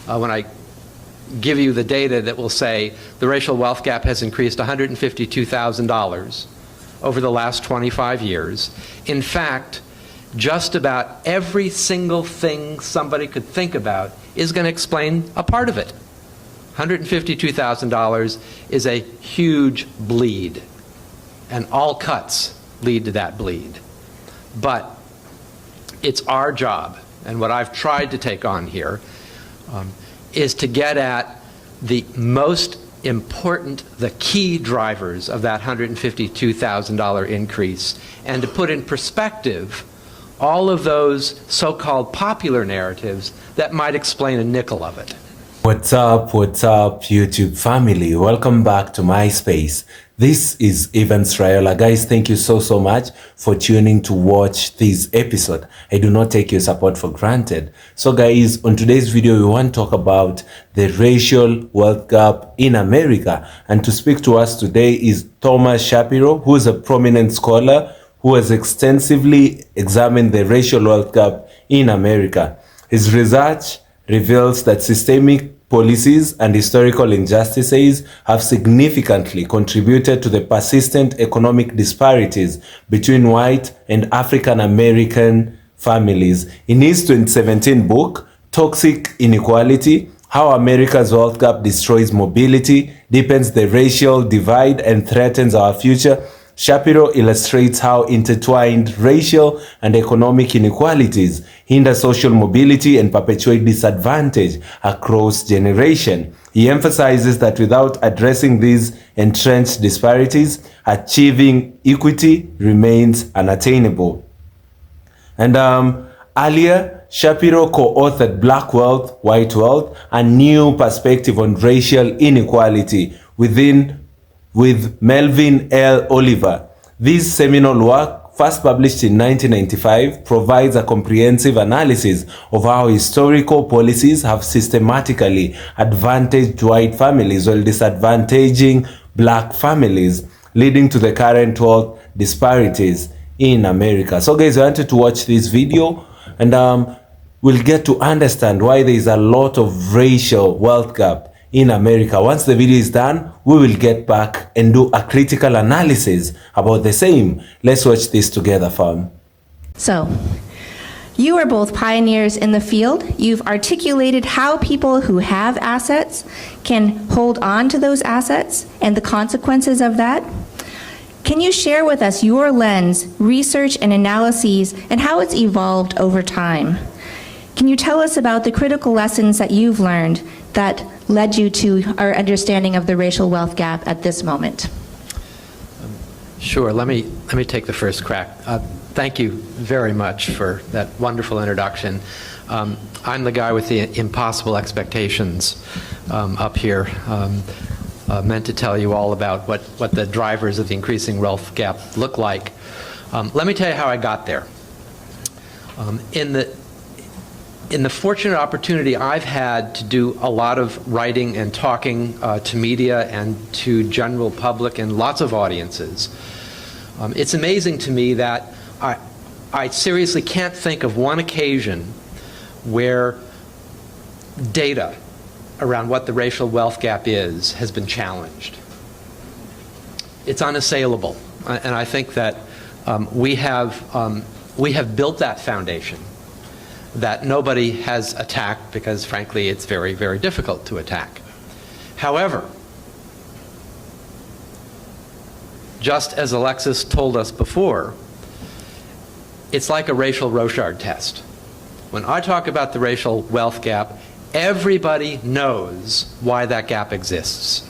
when I give you the data that will say the racial wealth gap has increased $152,000 over the last 25 years. In fact, just about every single thing somebody could think about is going to explain a part of it. $152,000 is a huge bleed, and all cuts lead to that bleed. But it's our job, and what I've tried to take on here is to get at the most important, the key drivers of that $152,000 increase, and to put in perspective all of those so-called popular narratives that might explain a nickel of it. What's up, YouTube family? Welcome back to my space. This is Evans Rayola. Guys, thank you so much for tuning to watch this episode. I do not take your support for granted. So guys, on today's video, we want to talk about the racial wealth gap in America. And to speak to us today is Thomas Shapiro, who is a prominent scholar who has extensively examined the racial wealth gap in America. His research reveals that systemic policies and historical injustices have significantly contributed to the persistent economic disparities between white and African American families. In his 2017 book, Toxic Inequality: How America's Wealth Gap Destroys Mobility, Deepens the Racial Divide, and Threatens Our Future, Shapiro illustrates how intertwined racial and economic inequalities hinder social mobility and perpetuate disadvantage across generations. He emphasizes that without addressing these entrenched disparities, achieving equity remains unattainable. And earlier, Shapiro co-authored Black Wealth, White Wealth, a new perspective on racial inequality with Melvin L. Oliver. This seminal work, first published in 1995, provides a comprehensive analysis of how historical policies have systematically advantaged white families while disadvantaging black families, leading to the current wealth disparities in America. So guys, I wanted to watch this video, and we'll get to understand why there is a lot of racial wealth gap in America. Once the video is done, we will get back and do a critical analysis about the same. Let's watch this together, fam. So, you are both pioneers in the field. You've articulated how people who have assets can hold on to those assets and the consequences of that. Can you share with us your lens, research and analyses, and how it's evolved over time? Can you tell us about the critical lessons that you've learned that led you to our understanding of the racial wealth gap at this moment? Sure, let me take the first crack. Thank you very much for that wonderful introduction. I'm the guy with the impossible expectations up here, meant to tell you all about what the drivers of the increasing wealth gap look like. Let me tell you how I got there. In the fortunate opportunity I've had to do a lot of writing and talking to media and to general public and lots of audiences, it's amazing to me that I seriously can't think of one occasion where data around what the racial wealth gap is has been challenged. It's unassailable, and I think that we have built that foundation that nobody has attacked because, frankly, it's very, very difficult to attack. However, just as Alexis told us before, it's like a racial Rorschach test. When I talk about the racial wealth gap, everybody knows why that gap exists.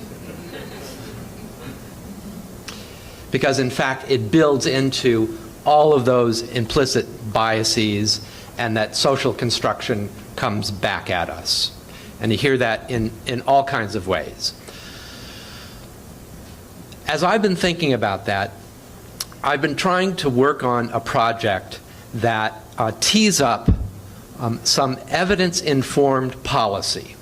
Because, in fact, it builds into all of those implicit biases, and that social construction comes back at us. And you hear that in all kinds of ways. As I've been thinking about that, I've been trying to work on a project that tees up some evidence-informed policy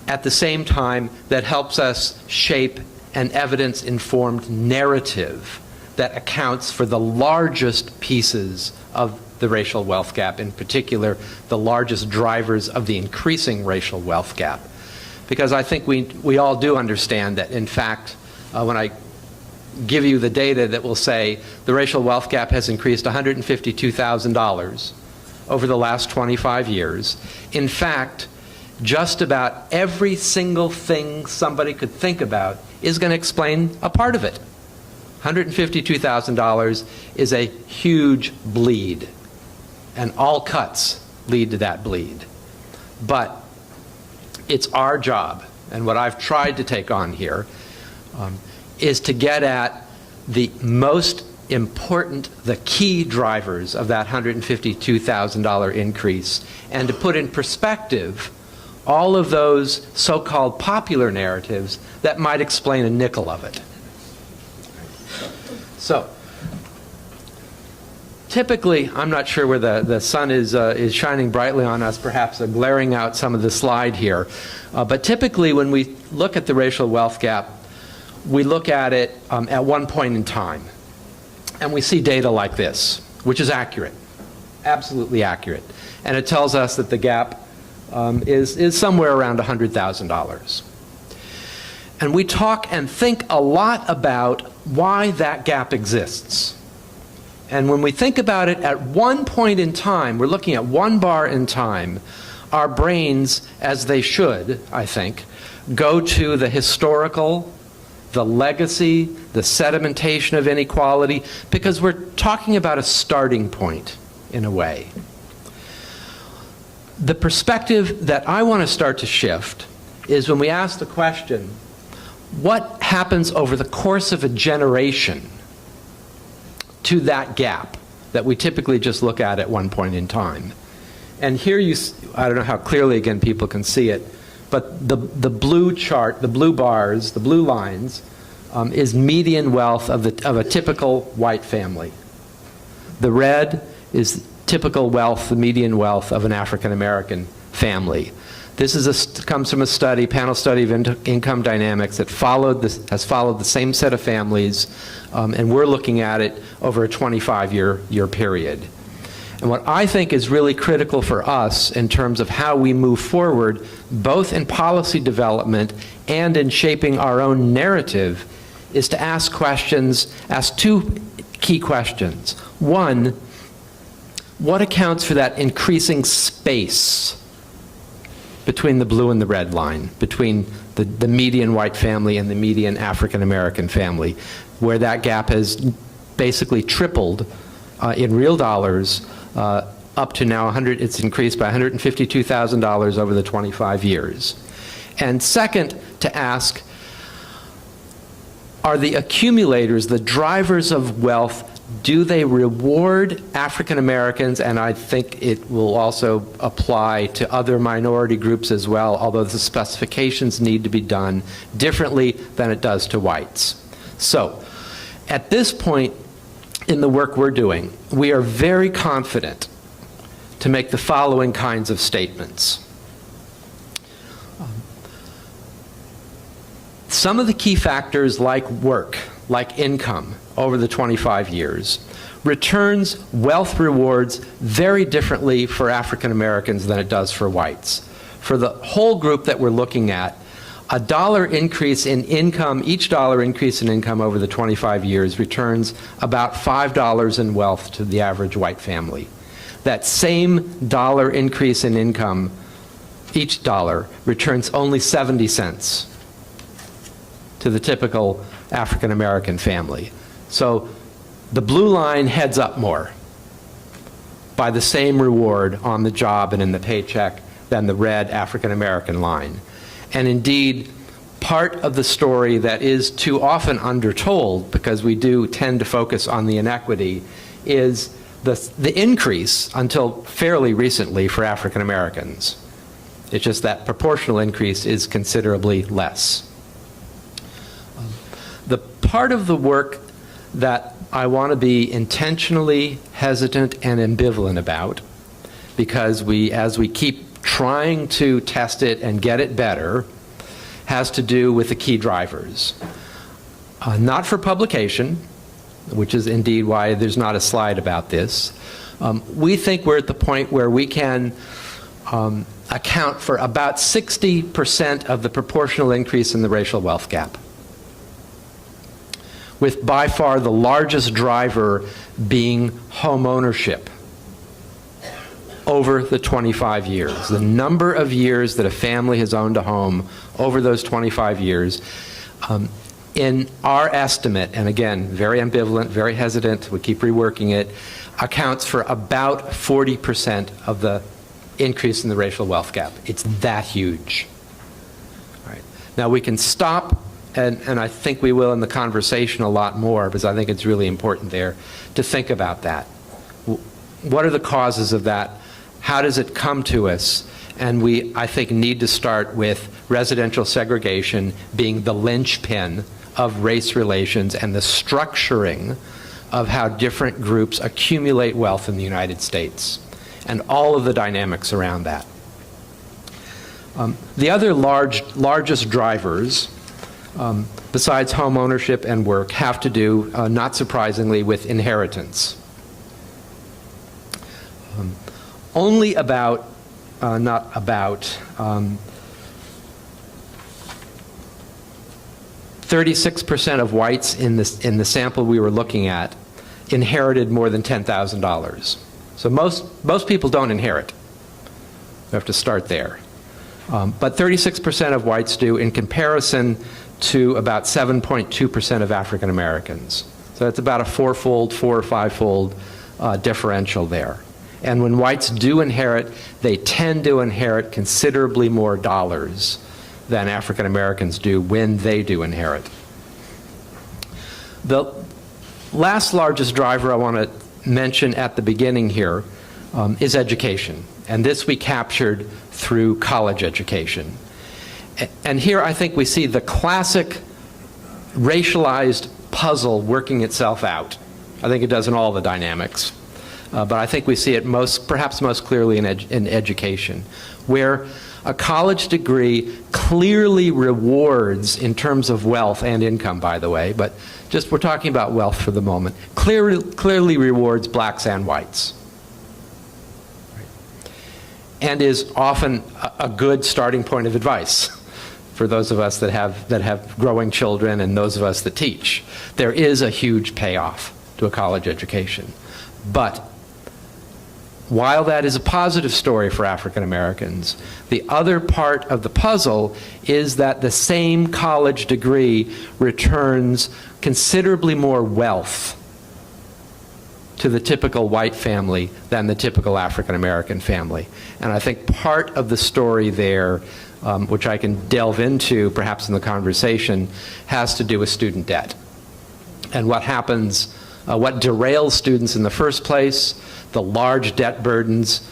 at the same time that helps us shape an evidence-informed narrative that accounts for the largest pieces of the racial wealth gap, in particular, the largest drivers of the increasing racial wealth gap. Because I think we all do understand that, in fact, when I give you the data that will say the racial wealth gap has increased $152,000 over the last 25 years, in fact, just about every single thing somebody could think about is going to explain a part of it. $152,000 is a huge bleed, and all cuts lead to that bleed. But it's our job, and what I've tried to take on here is to get at the most important, the key drivers of that $152,000 increase, and to put in perspective all of those so-called popular narratives that might explain a nickel of it. So, typically, I'm not sure where the sun is shining brightly on us, perhaps glaring out some of the slide here. But typically, when we look at the racial wealth gap, we look at it at one point in time. And we see data like this, which is accurate, absolutely accurate. And it tells us that the gap is somewhere around $100,000. And we talk and think a lot about why that gap exists. And when we think about it at one point in time, we're looking at one bar in time, our brains, as they should, I think, go to the historical, the legacy, the sedimentation of inequality, because we're talking about a starting point, in a way. The perspective that I want to start to shift is when we ask the question, what happens over the course of a generation to that gap that we typically just look at one point in time? And here I don't know how clearly, again, people can see it, but the blue chart, the blue bars, the blue lines, is median wealth of a typical white family. The red is typical wealth, the median wealth of an African American family. This comes from a study, panel study of income dynamics that has followed the same set of families, and we're looking at it over a 25-year period. And what I think is really critical for us in terms of how we move forward, both in policy development and in shaping our own narrative, is to ask two key questions. One, what accounts for that increasing space between the blue and the red line, between the median white family and the median African American family, where that gap has basically tripled in real dollars up to now it's increased by $152,000 over the 25 years. And second, to ask, are the accumulators, the drivers of wealth, do they reward African Americans, and I think it will also apply to other minority groups as well, although the specifications need to be done differently than it does to whites. So, at this point in the work we're doing, we are very confident to make the following kinds of statements. Some of the key factors like work, like income, over the 25 years, returns wealth rewards very differently for African Americans than it does for whites. For the whole group that we're looking at, a dollar increase in income, each dollar increase in income over the 25 years returns about $5 in wealth to the average white family. That same dollar increase in income, each dollar, returns only 70 cents to the typical African American family. So the blue line heads up more by the same reward on the job and in the paycheck than the red African American line. And indeed, part of the story that is too often undertold, because we do tend to focus on the inequity, is the increase until fairly recently for African Americans. It's just that proportional increase is considerably less. The part of the work that I want to be intentionally hesitant and ambivalent about, because as we keep trying to test it and get it better, has to do with the key drivers. Not for publication, which is indeed why there's not a slide about this, We think we're at the point where we can account for about 60% of the proportional increase in the racial wealth gap, with by far the largest driver being home ownership over the 25 years. The number of years that a family has owned a home over those 25 years, in our estimate, and again, very ambivalent, very hesitant, we keep reworking it, accounts for about 40% of the increase in the racial wealth gap. It's that huge. All right. Now we can stop, and I think we will in the conversation a lot more, because I think it's really important there to think about that. What are the causes of that? How does it come to us? And we, I think, need to start with residential segregation being the linchpin of race relations and the structuring of how different groups accumulate wealth in the United States, and all of the dynamics around that. The other largest drivers, besides home ownership and work, have to do, not surprisingly, with inheritance. Only about, not about, 36% of whites in the sample we were looking at inherited more than $10,000. So most people don't inherit. We have to start there. But 36% of whites do, in comparison to about 7.2% of African Americans. So that's about a 4 or 5-fold differential there. And when whites do inherit, they tend to inherit considerably more dollars than African Americans do when they do inherit. The last largest driver I want to mention at the beginning here is education. And this we captured through college education. And here I think we see the classic racialized puzzle working itself out. I think it does in all the dynamics. But I think we see it perhaps most clearly in education, where a college degree clearly rewards, in terms of wealth and income, by the way, but just we're talking about wealth for the moment, clearly rewards blacks and whites. And is often a good starting point of advice for those of us that have growing children and those of us that teach. There is a huge payoff to a college education. But while that is a positive story for African Americans, the other part of the puzzle is that the same college degree returns considerably more wealth to the typical white family than the typical African American family. And I think part of the story there, which I can delve into perhaps in the conversation, has to do with student debt. And what happens, what derails students in the first place, the large debt burdens,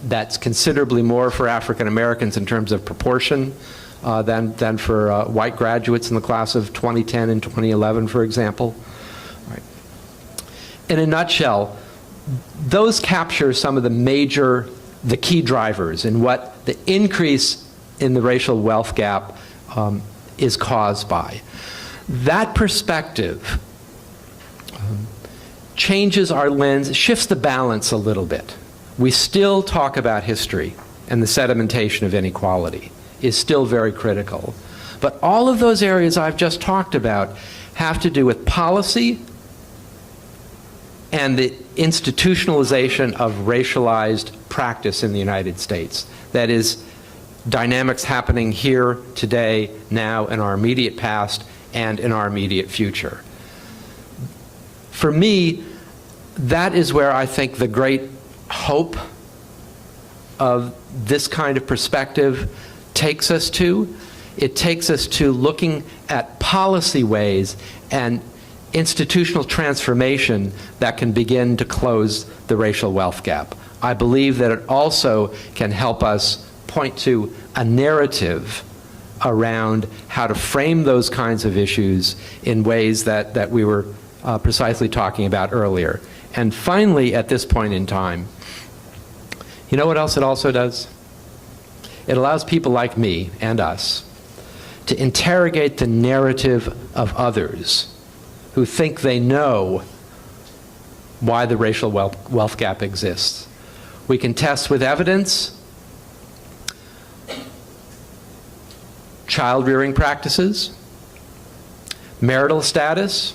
that's considerably more for African Americans in terms of proportion than for white graduates in the class of 2010 and 2011, for example. Right. In a nutshell, those capture some of the key drivers in what the increase in the racial wealth gap is caused by. That perspective changes our lens, shifts the balance a little bit. We still talk about history, and the sedimentation of inequality is still very critical. But all of those areas I've just talked about have to do with policy and the institutionalization of racialized practice in the United States. That is, dynamics happening here, today, now, in our immediate past, and in our immediate future. For me, that is where I think the great hope of this kind of perspective takes us to. It takes us to looking at policy ways and institutional transformation that can begin to close the racial wealth gap. I believe that it also can help us point to a narrative around how to frame those kinds of issues in ways that we were precisely talking about earlier. And finally, at this point in time, you know what else it also does? It allows people like me and us to interrogate the narrative of others who think they know why the racial wealth gap exists. We can test with evidence, child-rearing practices, marital status,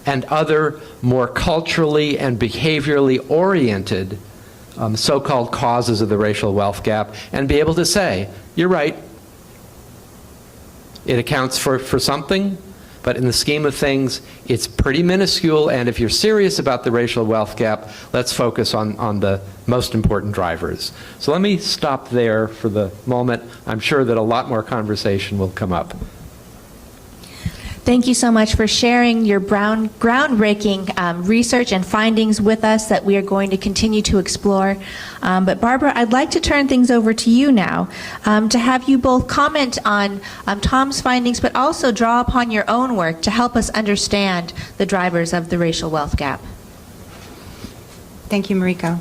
and other more culturally and behaviorally oriented so-called causes of the racial wealth gap, and be able to say, you're right, it accounts for something, but in the scheme of things, it's pretty minuscule, and if you're serious about the racial wealth gap, let's focus on the most important drivers. So let me stop there for the moment. I'm sure that a lot more conversation will come up. Thank you so much for sharing your groundbreaking research and findings with us that we are going to continue to explore. But Barbara, I'd like to turn things over to you now to have you both comment on Tom's findings, but also draw upon your own work to help us understand the drivers of the racial wealth gap. Thank you, Mariko.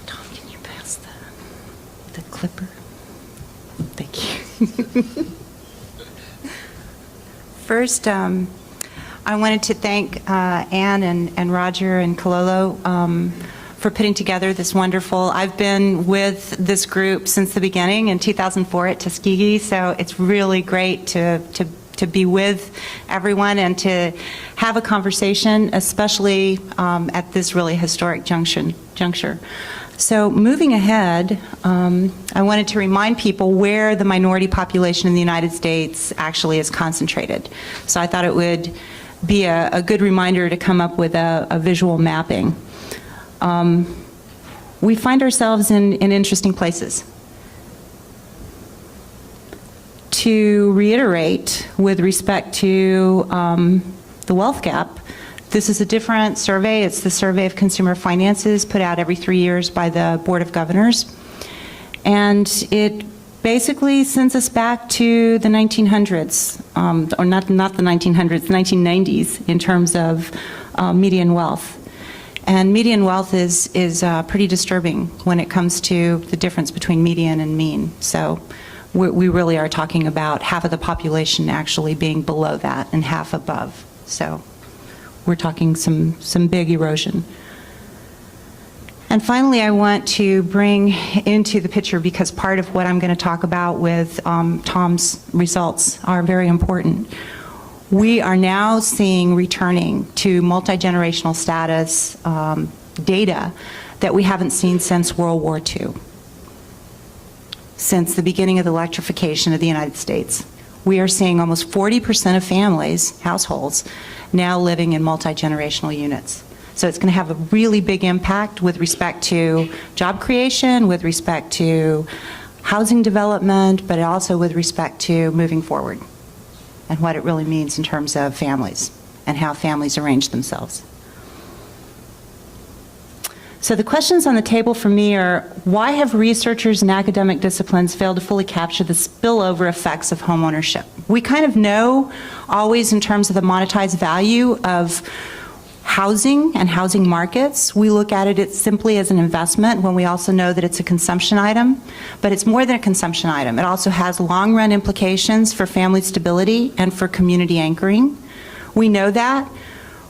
Tom, can you pass the clipper? Thank you. First, I wanted to thank Anne and Roger and Kololo for putting together this wonderful. I've been with this group since the beginning in 2004 at Tuskegee, so it's really great to be with everyone and to have a conversation, especially at this really historic juncture. So moving ahead, I wanted to remind people where the minority population in the United States actually is concentrated. So I thought it would be a good reminder to come up with a visual mapping. We find ourselves in interesting places. To reiterate with respect to the wealth gap, this is a different survey. It's the Survey of Consumer Finances put out every 3 years by the Board of Governors. And it basically sends us back to the 1900s, or not the 1900s, 1990s in terms of median wealth. And median wealth is pretty disturbing when it comes to the difference between median and mean. So we really are talking about half of the population actually being below that and half above. So we're talking some big erosion. And finally, I want to bring into the picture, because part of what I'm going to talk about with Tom's results are very important. We are now seeing returning to multi-generational status data that we haven't seen since World War II, since the beginning of the electrification of the United States. We are seeing almost 40% of families, households, now living in multi-generational units. So it's going to have a really big impact with respect to job creation, with respect to housing development, but also with respect to moving forward and what it really means in terms of families and how families arrange themselves. So the questions on the table for me are, why have researchers and academic disciplines failed to fully capture the spillover effects of home ownership? We kind of know always in terms of the monetized value of housing and housing markets. We look at it simply as an investment when we also know that it's a consumption item, but it's more than a consumption item. It also has long-run implications for family stability and for community anchoring. We know that.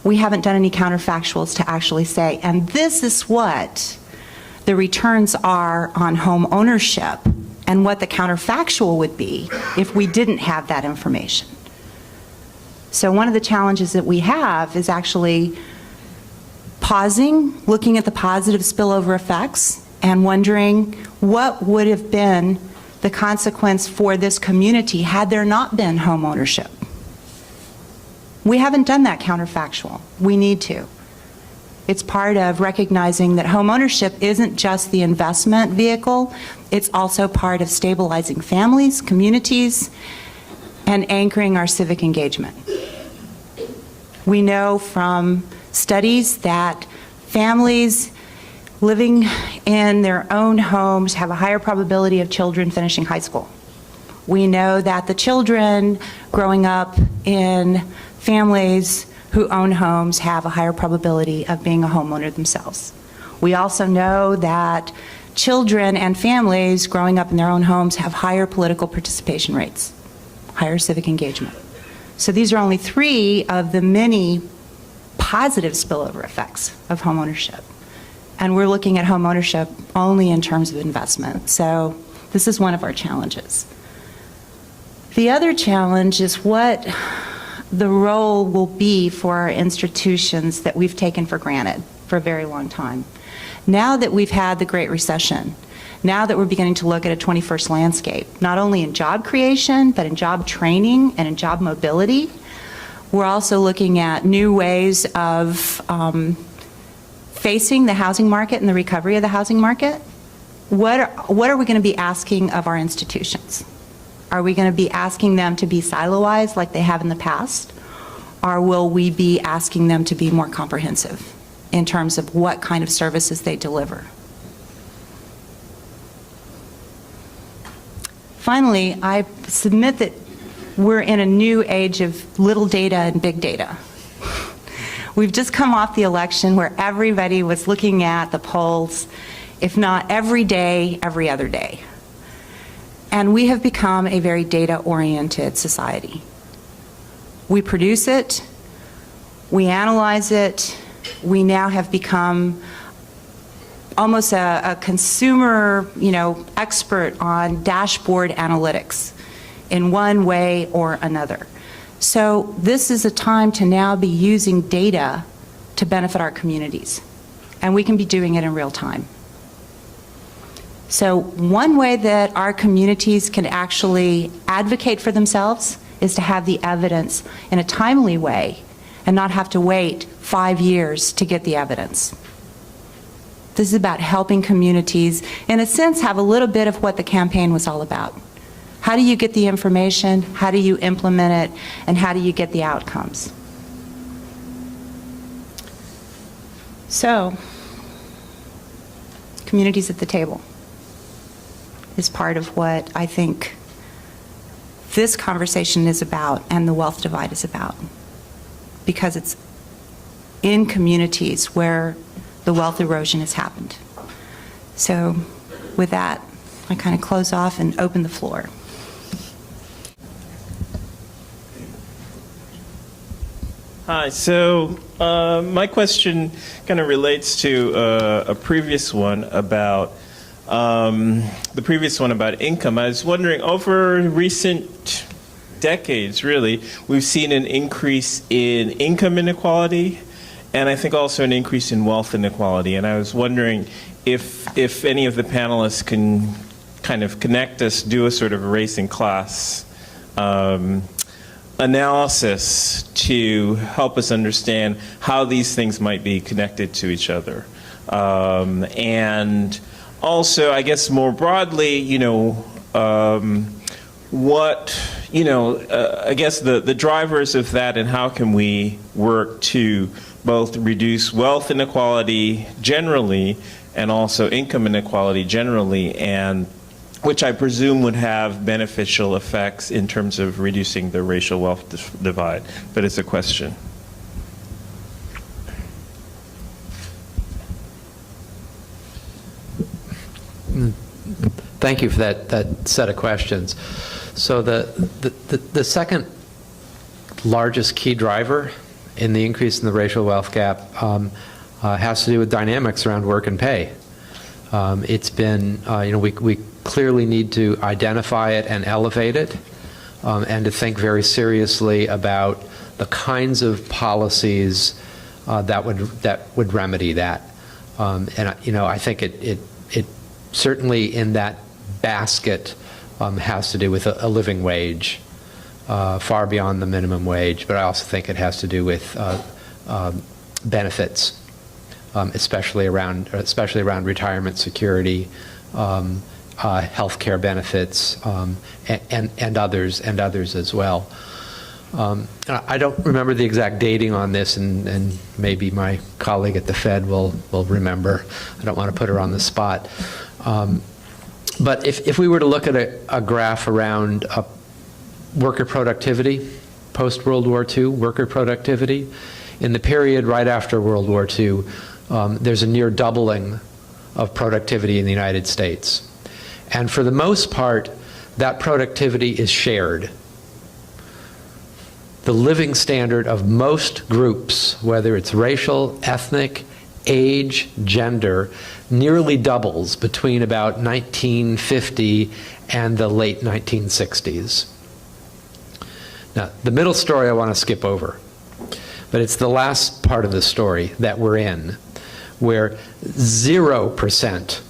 We haven't done any counterfactuals to actually say, and this is what the returns are on home ownership and what the counterfactual would be if we didn't have that information. So one of the challenges that we have is actually pausing, looking at the positive spillover effects, and wondering what would have been the consequence for this community had there not been home ownership. We haven't done that counterfactual. We need to. It's part of recognizing that home ownership isn't just the investment vehicle, it's also part of stabilizing families, communities, and anchoring our civic engagement. We know from studies that families living in their own homes have a higher probability of children finishing high school. We know that the children growing up in families who own homes have a higher probability of being a homeowner themselves. We also know that children and families growing up in their own homes have higher political participation rates, higher civic engagement. So these are only 3 of the many positive spillover effects of homeownership. And we're looking at homeownership only in terms of investment. So this is one of our challenges. The other challenge is what the role will be for our institutions that we've taken for granted for a very long time. Now that we've had the Great Recession, now that we're beginning to look at a 21st landscape, not only in job creation, but in job training and in job mobility, we're also looking at new ways of facing the housing market and the recovery of the housing market. What are we going to be asking of our institutions? Are we going to be asking them to be siloized like they have in the past? Or will we be asking them to be more comprehensive in terms of what kind of services they deliver? Finally, I submit that we're in a new age of little data and big data. We've just come off the election where everybody was looking at the polls, if not every day, every other day. And we have become a very data-oriented society. We produce it, we analyze it, we now have become almost a consumer, expert on dashboard analytics in one way or another. So this is a time to now be using data to benefit our communities, and we can be doing it in real time. So one way that our communities can actually advocate for themselves is to have the evidence in a timely way and not have to wait 5 years to get the evidence. This is about helping communities, in a sense, have a little bit of what the campaign was all about. How do you get the information? How do you implement it? And how do you get the outcomes? So, communities at the table is part of what I think this conversation is about and the wealth divide is about. Because it's in communities where the wealth erosion has happened. So with that, I kind of close off and open the floor. Hi, so my question kind of relates to a previous one about income. I was wondering, over recent decades, really, we've seen an increase in income inequality, and I think also an increase in wealth inequality. And I was wondering if any of the panelists can kind of connect us, do a sort of race and class analysis to help us understand how these things might be connected to each other. And also, I guess more broadly, I guess the drivers of that, and how can we work to both reduce wealth inequality generally and also income inequality generally, and which I presume would have beneficial effects in terms of reducing the racial wealth divide. But it's a question. Thank you for that set of questions. So the second largest key driver in the increase in the racial wealth gap has to do with dynamics around work and pay. It's been, we clearly need to identify it and elevate it, and to think very seriously about the kinds of policies that would remedy that. I think it certainly in that basket has to do with a living wage, far beyond the minimum wage, but I also think it has to do with benefits, especially around retirement security, health care benefits, and others as well. I don't remember the exact dating on this, and maybe my colleague at the Fed will remember. I don't want to put her on the spot. But if we were to look at a graph around worker productivity, post-World War II worker productivity, in the period right after World War II, there's a near doubling of productivity in the United States. And for the most part, that productivity is shared. the living standard of most groups, whether it's racial, ethnic, age, gender, nearly doubles between about 1950 and the late 1960s. Now, the middle story I want to skip over, but it's the last part of the story that we're in, where 0%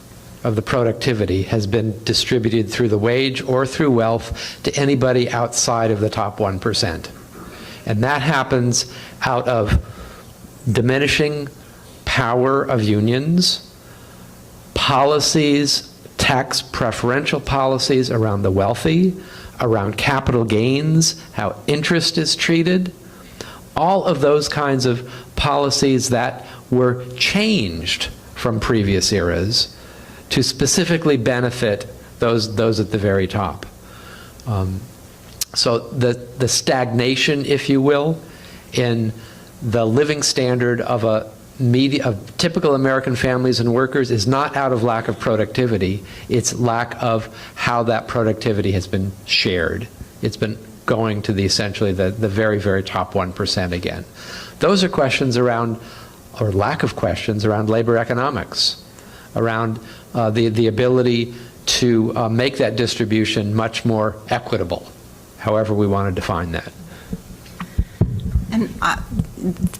of the productivity has been distributed through the wage or through wealth to anybody outside of the top 1%. And that happens out of diminishing power of unions, policies, tax preferential policies around the wealthy, around capital gains, how interest is treated, all of those kinds of policies that were changed from previous eras to specifically benefit those at the very top. So the stagnation, if you will, in the living standard of of typical American families and workers is not out of lack of productivity, it's lack of how that productivity has been shared. It's been going to essentially the very, very top 1% again. Those are questions around, or lack of questions around labor economics, around the ability to make that distribution much more equitable, however we want to define that. And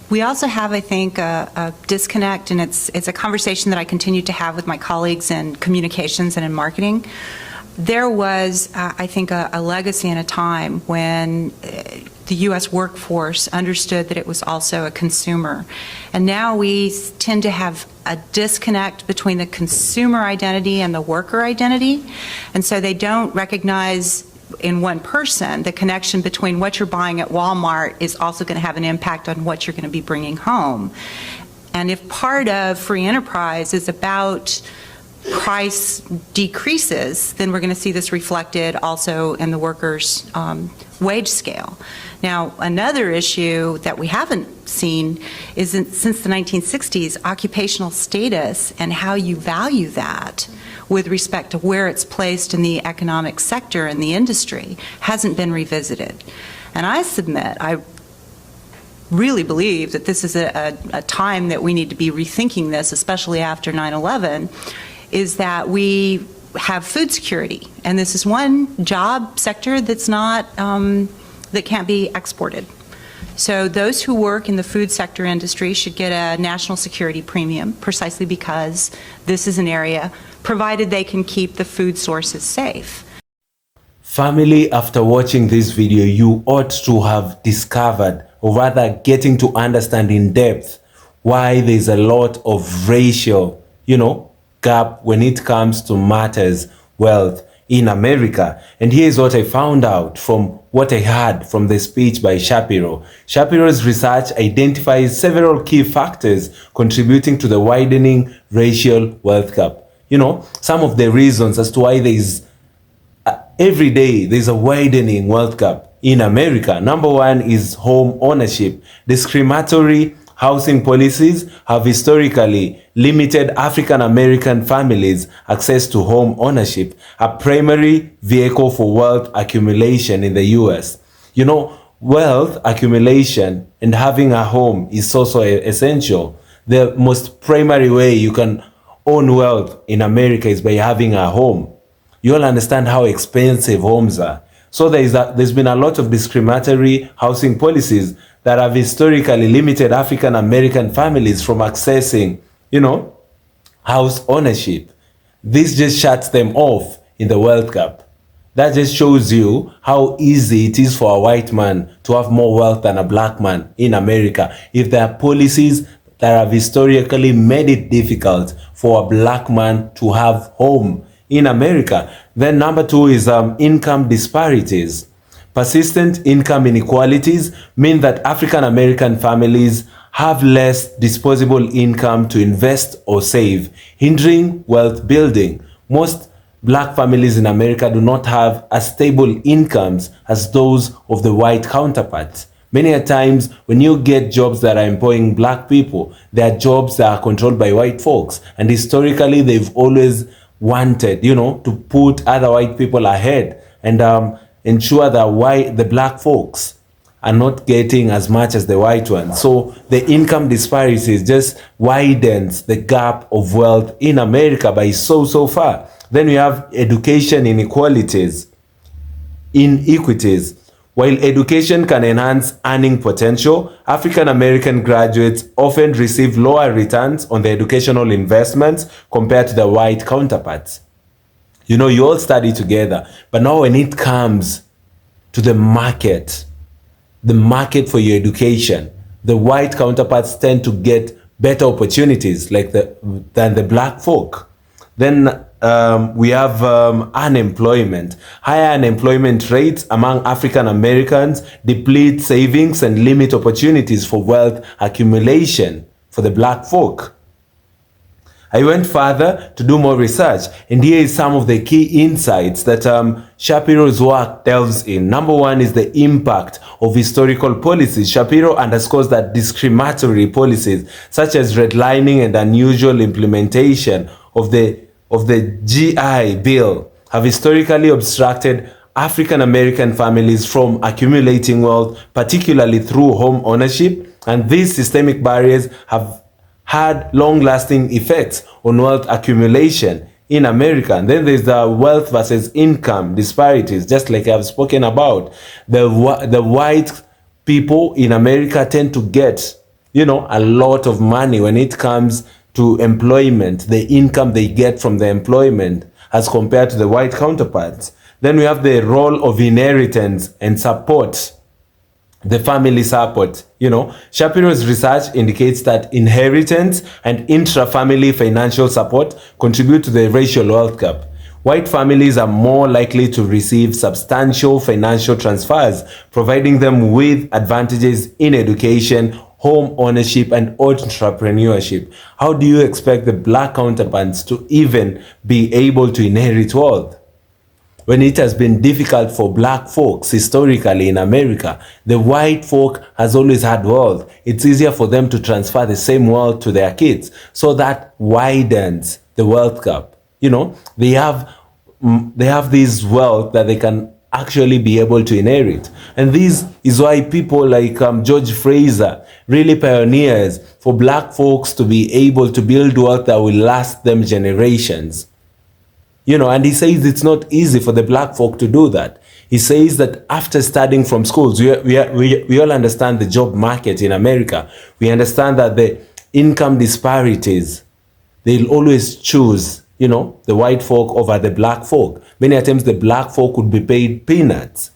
we also have, I think, a disconnect, and it's a conversation that I continue to have with my colleagues in communications and in marketing. There was, I think, a legacy in a time when the U.S. workforce understood that it was also a consumer. And now we tend to have a disconnect between the consumer identity and the worker identity. And so they don't recognize in one person the connection between what you're buying at Walmart is also going to have an impact on what you're going to be bringing home. And if part of free enterprise is about price decreases, then we're going to see this reflected also in the workers' wage scale. Now, another issue that we haven't seen is since the 1960s, occupational status and how you value that with respect to where it's placed in the economic sector and the industry hasn't been revisited. And I submit, I really believe that this is a time that we need to be rethinking this, especially after 9/11, is that we have food security. And this is one job sector that's not, that can't be exported. So those who work in the food sector industry should get a national security premium precisely because this is an area, provided they can keep the food sources safe. Family, after watching this video, you ought to have discovered, or rather getting to understand in depth, why there's a lot of racial, gap when it comes to matters wealth in America. And here's what I found out from what I heard from the speech by Shapiro. Shapiro's research identifies several key factors contributing to the widening racial wealth gap. Some of the reasons as to why there's every day there's a widening wealth gap in America. Number one is home ownership. Discriminatory housing policies have historically limited African American families' access to home ownership, a primary vehicle for wealth accumulation in the US. Wealth accumulation and having a home is also essential. The most primary way you can own wealth in America is by having a home. You all understand how expensive homes are. So there's been a lot of discriminatory housing policies that have historically limited African American families from accessing, house ownership. This just shuts them off in the wealth gap. That just shows you how easy it is for a white man to have more wealth than a black man in America if there are policies that have historically made it difficult for a black man to have home in America. Then number two is income disparities. Persistent income inequalities mean that African American families have less disposable income to invest or save, hindering wealth building. Most black families in America do not have as stable incomes as those of the white counterparts. Many a times when you get jobs that are employing black people, they are jobs that are controlled by white folks. And historically, they've always wanted, to put other white people ahead and ensure that the black folks are not getting as much as the white ones. So the income disparities just widens the gap of wealth in America by so far. Then we have education inequalities, inequities. While education can enhance earning potential, African American graduates often receive lower returns on their educational investments compared to their white counterparts. You know, you all study together, but now when it comes to the market for your education, the white counterparts tend to get better opportunities than the black folk. Then we have unemployment. Higher unemployment rates among African Americans deplete savings and limit opportunities for wealth accumulation for the black folk. I went further to do more research, and here is some of the key insights that Shapiro's work delves in. Number one is the impact of historical policies. Shapiro underscores that discriminatory policies such as redlining and unusual implementation of the GI Bill have historically obstructed African American families from accumulating wealth, particularly through home ownership, and these systemic barriers have had long-lasting effects on wealth accumulation in America. And then there's the wealth versus income disparities, just like I've spoken about. The white people in America tend to get, you know, a lot of money when it comes to employment, the income they get from the employment as compared to the white counterparts. Then we have the role of inheritance and support, the family support. You know, Shapiro's research indicates that inheritance and intra-family financial support contribute to the racial wealth gap. White families are more likely to receive substantial financial transfers, providing them with advantages in education, home ownership, and entrepreneurship. How do you expect the black counterparts to even be able to inherit wealth? When it has been difficult for black folks historically in America, the white folk has always had wealth. It's easier for them to transfer the same wealth to their kids. So that widens the wealth gap. You know, they have this wealth that they can actually be able to inherit. And this is why people like George Fraser really pioneers for black folks to be able to build wealth that will last them generations. You know, and he says it's not easy for the black folk to do that. He says that after studying from schools, we all understand the job market in America. We understand that the income disparities, they'll always choose, you know, the white folk over the black folk. Many times the black folk would be paid peanuts.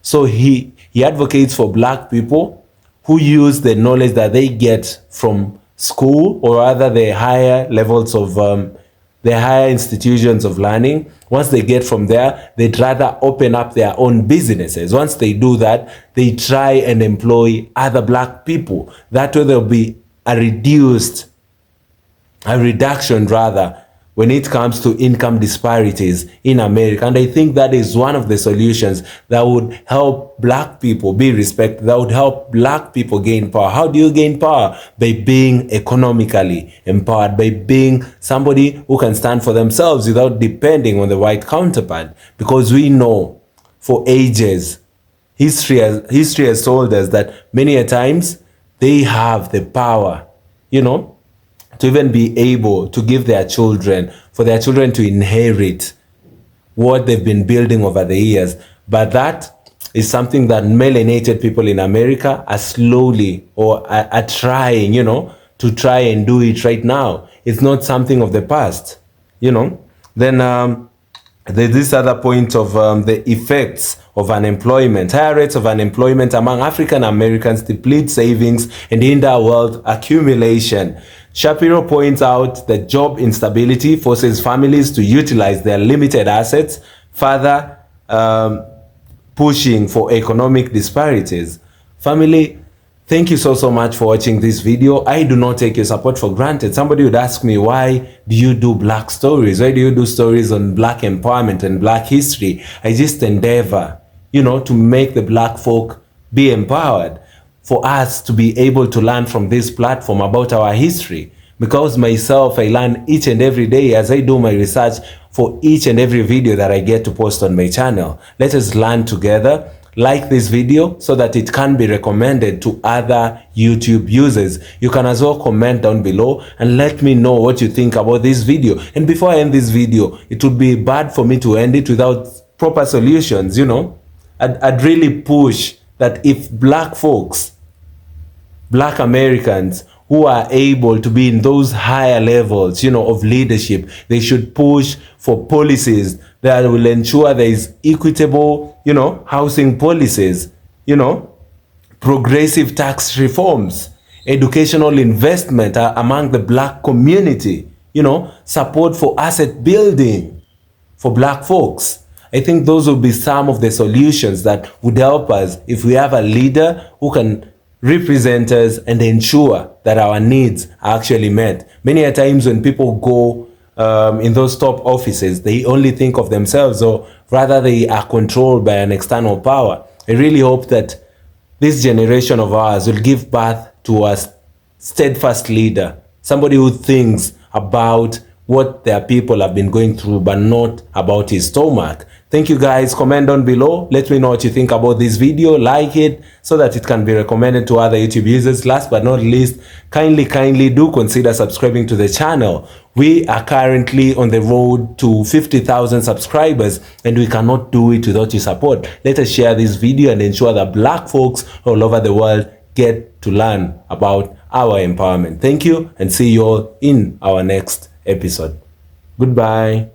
So he advocates for black people who use the knowledge that they get from school, or rather the higher levels of the higher institutions of learning. Once they get from there, they'd rather open up their own businesses. Once they do that, they try and employ other black people. That way there'll be a reduction rather, when it comes to income disparities in America. And I think that is one of the solutions that would help black people be respected, that would help black people gain power. How do you gain power? By being economically empowered, by being somebody who can stand for themselves without depending on the white counterpart. Because we know for ages, history has told us that many a times they have the power, you know, to even be able to give their children, for their children to inherit what they've been building over the years. But that is something that melanated people in America are slowly or are trying, you know, to try and do it right now. It's not something of the past, you know. Then there's this other point of the effects of unemployment. Higher rates of unemployment among African Americans deplete savings and hinder wealth accumulation. Shapiro points out that job instability forces families to utilize their limited assets, further pushing for economic disparities. Family, thank you so much for watching this video. I do not take your support for granted. Somebody would ask me, why do you do black stories? Why do you do stories on black empowerment and black history? I just endeavor, you know, to make the black folk be empowered, for us to be able to learn from this platform about our history. Because myself, I learn each and every day as I do my research for each and every video that I get to post on my channel. Let us learn together. like this video so that it can be recommended to other YouTube users. You can as well comment down below and let me know what you think about this video. And before I end this video, it would be bad for me to end it without proper solutions, you know. I'd really push that if black folks, black Americans who are able to be in those higher levels, you know, of leadership, they should push for policies that will ensure there is equitable, you know, housing policies, you know, progressive tax reforms, educational investment among the black community, you know, support for asset building for black folks. I think those will be some of the solutions that would help us if we have a leader who can represent us and ensure that our needs are actually met. Many a times when people go in those top offices, they only think of themselves, or rather they are controlled by an external power. I really hope that this generation of ours will give birth to a steadfast leader, somebody who thinks about what their people have been going through, but not about his stomach. Thank you guys. Comment down below. Let me know what you think about this video. Like it so that it can be recommended to other YouTube users. Last but not least, kindly do consider subscribing to the channel. We are currently on the road to 50,000 subscribers, and we cannot do it without your support. Let us share this video and ensure that black folks all over the world get to learn about our empowerment. Thank you, and see you all in our next episode. Goodbye.